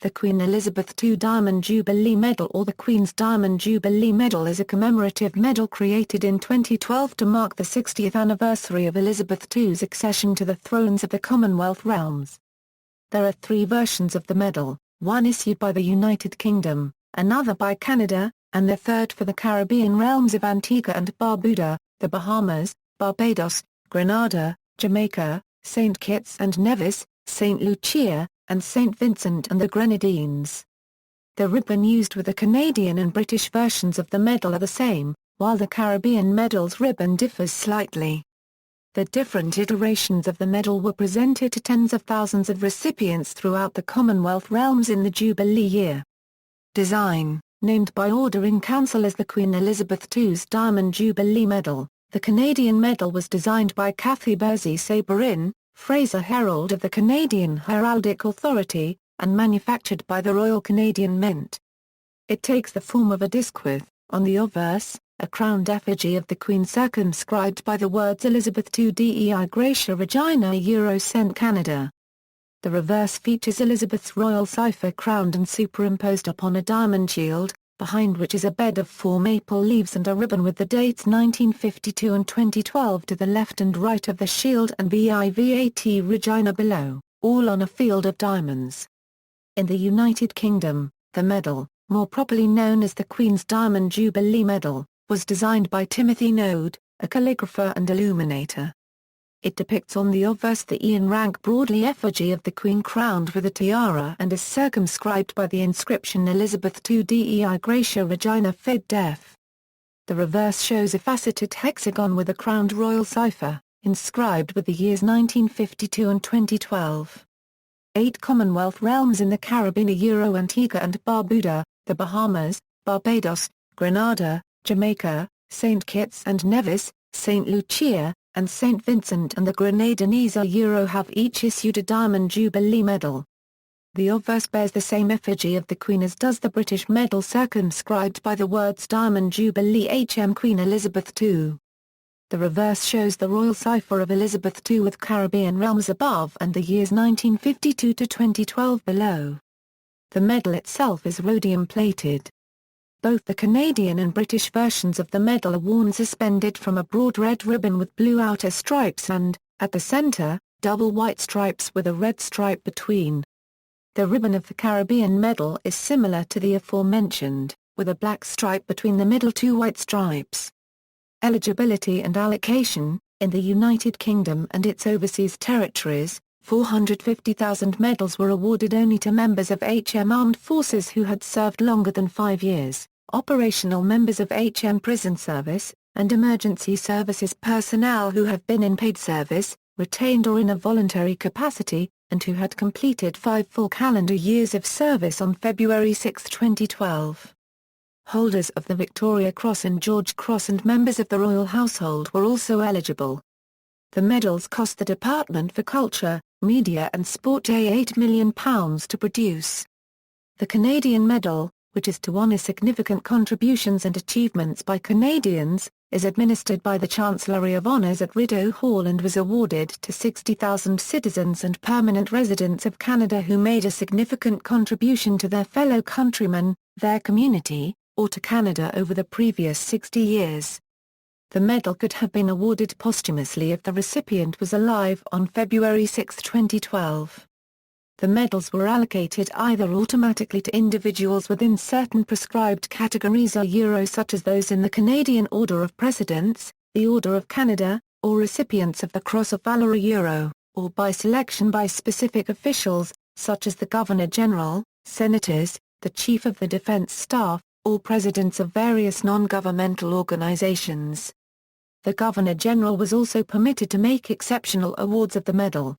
The Queen Elizabeth II Diamond Jubilee Medal or the Queen's Diamond Jubilee Medal is a commemorative medal created in 2012 to mark the 60th anniversary of Elizabeth II's accession to the thrones of the Commonwealth realms. There are three versions of the medal, one issued by the United Kingdom, another by Canada, and the third for the Caribbean realms of Antigua and Barbuda, the Bahamas, Barbados, Grenada, Jamaica, St. Kitts and Nevis, St. Lucia, and Saint Vincent and the Grenadines. The ribbon used with the Canadian and British versions of the medal are the same, while the Caribbean medal's ribbon differs slightly. The different iterations of the medal were presented to tens of thousands of recipients throughout the Commonwealth realms in the Jubilee year. Design, named by Order in Council as the Queen Elizabeth II's Diamond Jubilee Medal, the Canadian medal was designed by Cathy Bersey-Saberin, Fraser Herald of the Canadian Heraldic Authority, and manufactured by the Royal Canadian Mint. It takes the form of a disc with, on the obverse, a crowned effigy of the Queen circumscribed by the words Elizabeth II Dei Gratia Regina Cent Canada. The reverse features Elizabeth's royal cipher crowned and superimposed upon a diamond shield, behind which is a bed of 4 maple leaves and a ribbon with the dates 1952 and 2012 to the left and right of the shield and Vivat Regina below, all on a field of diamonds. In the United Kingdom, the medal, more properly known as the Queen's Diamond Jubilee Medal, was designed by Timothy Node, a calligrapher and illuminator. It depicts on the obverse the Ian Rank broadly effigy of the Queen crowned with a tiara and is circumscribed by the inscription Elizabeth II Dei Gratia Regina Fid Def. The reverse shows a faceted hexagon with a crowned royal cipher, inscribed with the years 1952 and 2012. 8 Commonwealth realms in the Caribbean are Antigua and Barbuda, the Bahamas, Barbados, Grenada, Jamaica, St. Kitts and Nevis, St. Lucia, and Saint Vincent and the Grenadines have each issued a Diamond Jubilee Medal. The obverse bears the same effigy of the Queen as does the British medal circumscribed by the words Diamond Jubilee HM Queen Elizabeth II. The reverse shows the royal cipher of Elizabeth II with Caribbean realms above and the years 1952 to 2012 below. The medal itself is rhodium-plated. Both the Canadian and British versions of the medal are worn suspended from a broad red ribbon with blue outer stripes and, at the center, double white stripes with a red stripe between. The ribbon of the Caribbean medal is similar to the aforementioned, with a black stripe between the middle 2 white stripes. Eligibility and allocation: in the United Kingdom and its overseas territories, 450,000 medals were awarded only to members of HM Armed Forces who had served longer than 5 years, operational members of HM Prison Service, and emergency services personnel who have been in paid service, retained or in a voluntary capacity, and who had completed 5 full calendar years of service on February 6, 2012. Holders of the Victoria Cross and George Cross and members of the royal household were also eligible. The medals cost the Department for Culture, Media and Sport £8 million to produce. The Canadian Medal, which is to honour significant contributions and achievements by Canadians, is administered by the Chancellery of Honours at Rideau Hall and was awarded to 60,000 citizens and permanent residents of Canada who made a significant contribution to their fellow countrymen, their community, or to Canada over the previous 60 years. The medal could have been awarded posthumously if the recipient was alive on February 6, 2012. The medals were allocated either automatically to individuals within certain prescribed categories such as those in the Canadian Order of Precedence, the Order of Canada, or recipients of the Cross of Valour or by selection by specific officials, such as the Governor-General, Senators, the Chief of the Defence Staff, or presidents of various non-governmental organizations. The Governor-General was also permitted to make exceptional awards of the medal.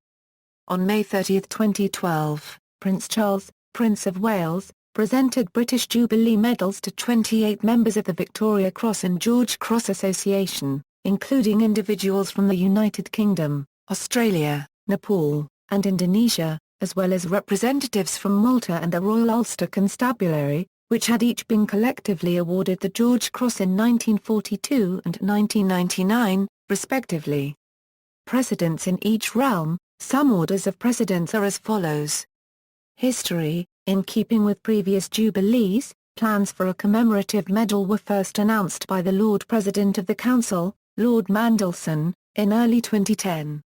On May 30, 2012, Prince Charles, Prince of Wales, presented British Jubilee medals to 28 members of the Victoria Cross and George Cross Association, including individuals from the United Kingdom, Australia, Nepal, and Indonesia, as well as representatives from Malta and the Royal Ulster Constabulary, which had each been collectively awarded the George Cross in 1942 and 1999, respectively. Precedents in each realm: some orders of precedence are as follows. History: In keeping with previous Jubilees, plans for a commemorative medal were first announced by the Lord President of the Council, Lord Mandelson, in early 2010.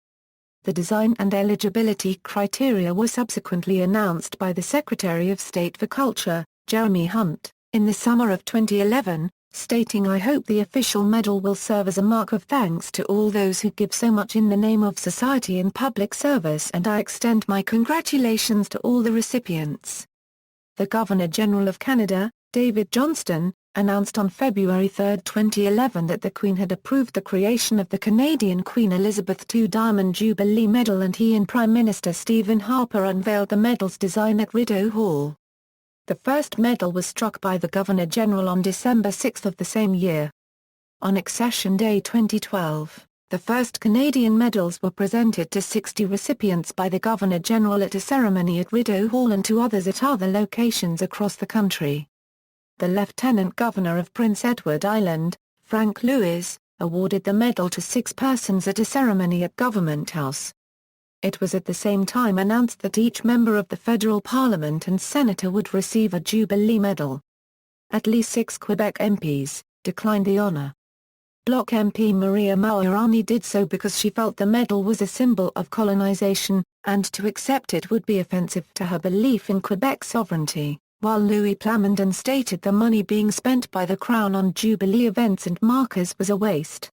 The design and eligibility criteria were subsequently announced by the Secretary of State for Culture, Jeremy Hunt, in the summer of 2011, stating, "I hope the official medal will serve as a mark of thanks to all those who give so much in the name of society and public service, and I extend my congratulations to all the recipients." The Governor-General of Canada, David Johnston, announced on February 3, 2011 that the Queen had approved the creation of the Canadian Queen Elizabeth II Diamond Jubilee Medal, and he and Prime Minister Stephen Harper unveiled the medal's design at Rideau Hall. The first medal was struck by the Governor-General on December 6 of the same year. On Accession Day 2012, the first Canadian medals were presented to 60 recipients by the Governor-General at a ceremony at Rideau Hall and to others at other locations across the country. The Lieutenant Governor of Prince Edward Island, Frank Lewis, awarded the medal to 6 persons at a ceremony at Government House. It was at the same time announced that each member of the federal parliament and senator would receive a Jubilee medal. At least 6 Quebec MPs declined the honor. Bloc MP Maria Maoirani did so because she felt the medal was a symbol of colonization, and to accept it would be offensive to her belief in Quebec sovereignty, while Louis Plamondon stated the money being spent by the Crown on Jubilee events and markers was a waste.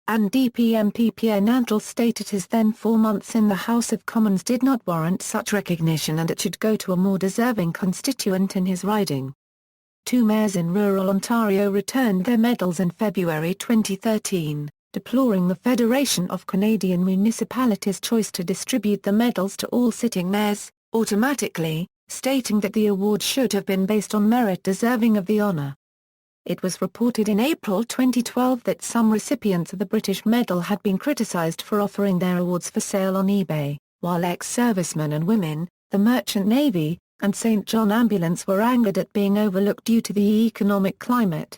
NDP MP Pierre Nantel stated his then 4 months in the House of Commons did not warrant such recognition and it should go to a more deserving constituent in his riding. 2 mayors in rural Ontario returned their medals in February 2013, deploring the Federation of Canadian Municipalities' choice to distribute the medals to all sitting mayors, automatically, stating that the award should have been based on merit deserving of the honour. It was reported in April 2012 that some recipients of the British medal had been criticised for offering their awards for sale on eBay, while ex-servicemen and women, the Merchant Navy, and St. John Ambulance were angered at being overlooked due to the economic climate.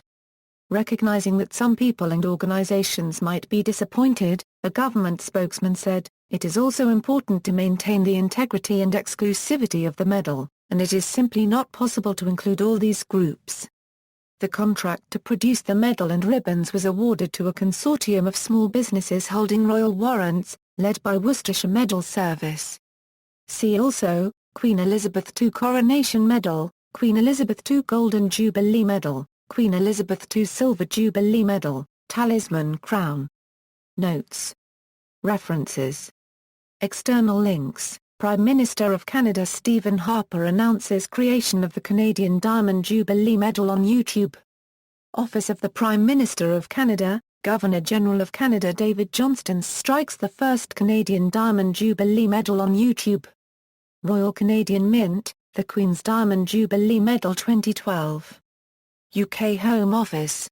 Recognising that some people and organisations might be disappointed, a government spokesman said, "It is also important to maintain the integrity and exclusivity of the medal, and it is simply not possible to include all these groups." The contract to produce the medal and ribbons was awarded to a consortium of small businesses holding royal warrants, led by Worcestershire Medal Service. See also, Queen Elizabeth II Coronation Medal, Queen Elizabeth II Golden Jubilee Medal, Queen Elizabeth II Silver Jubilee Medal, Talisman Crown. Notes. References. External links. Prime Minister of Canada Stephen Harper announces creation of the Canadian Diamond Jubilee Medal on YouTube. Office of the Prime Minister of Canada, Governor-General of Canada David Johnston strikes the first Canadian Diamond Jubilee Medal on YouTube. Royal Canadian Mint, the Queen's Diamond Jubilee Medal 2012. UK Home Office,